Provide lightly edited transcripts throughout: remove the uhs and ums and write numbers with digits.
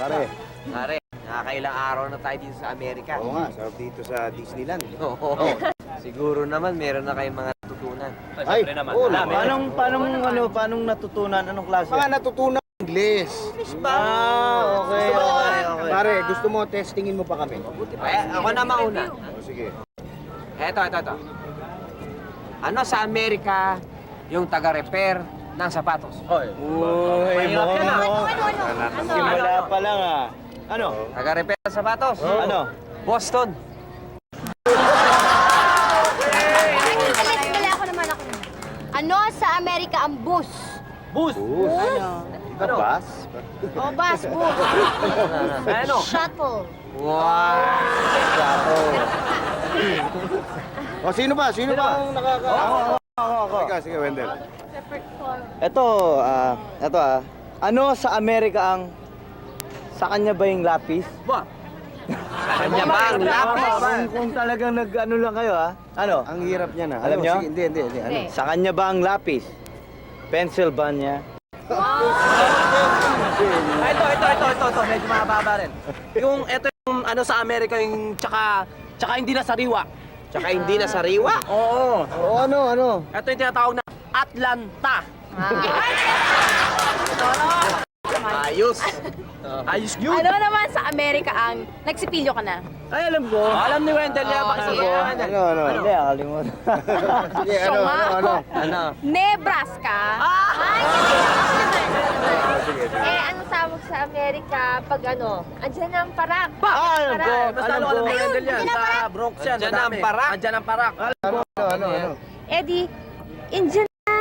pare. Pare, nakakailang araw na tayo dito sa Amerika. Oo nga, sarap dito sa Disneyland. Oo. Siguro naman meron na kayong mga natutunan. Ay, oo naman. Paanong natutunan? Anong klase? Mga natutunan English. Okay. Pare, gusto mo testingin mo pa kami? Ako na mauna. O, sige. Eto. Ano sa Amerika yung taga-repair ng sapatos? Uy, simula pa lang Ano? Taga-repair ng sapatos? Ano? Boston. Ano sa Amerika ang bus? Bus! Ano? Bus? O bus, bus. Ano? Shuttle. Wow! O, sino ba? Sino ba ang nakaka... Ako. Sige, Wendell. Ito, ano sa Amerika ang sa kanya ba yung lapis? Ba? Kanya ba ang lapis? Kung talagang nag-ano lang kayo Ano? Ang hirap niya na. Alam niyo? Sige, hindi. Ano? Sa kanya ba ang lapis? Pennsylvania. Ito, medyo mababa rin. Ito yung ano sa Amerika, yung tsaka hindi na sariwa. Tsaka hindi na sariwa. Oo. O, ano? Ito yung tinatawag na Atlanta. Ayos. Ayos yun. Ano naman sa Amerika ang nagsipilyo ka na? Ay, alam ko. Alam ni Wendell yan, baka sige. sabihin. Hindi, akalimutan. Sige, Ano? Nebraska. Ay, ano tawag sa Amerika pag andyan ang parak. Alam ko. Basta Alam alam ko. ni Wendell yan, sa Bronx yan. Andyan ang madami. parak. Andyan ang parak. Ano? Eddie, Indian na.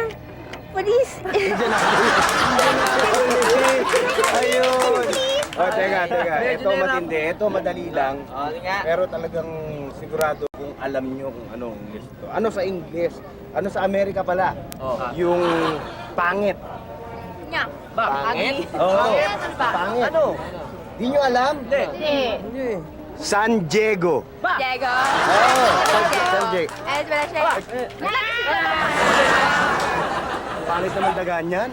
Police. Ayun. Teka. Medyo Ito nahirap. matindi. Ito madali lang. Sige nga. Pero talagang sigurado kung alam nyo kung ano ang English to. Ano sa English? Ano sa Amerika pala? Yung pangit. Nga. Pangit? Oo. Ano ba? Pangit. Ano? Di nyo alam? Hindi. San Diego. Diego. Oo. San Diego. Eh, wala siya. Pangit naman dagaan yan.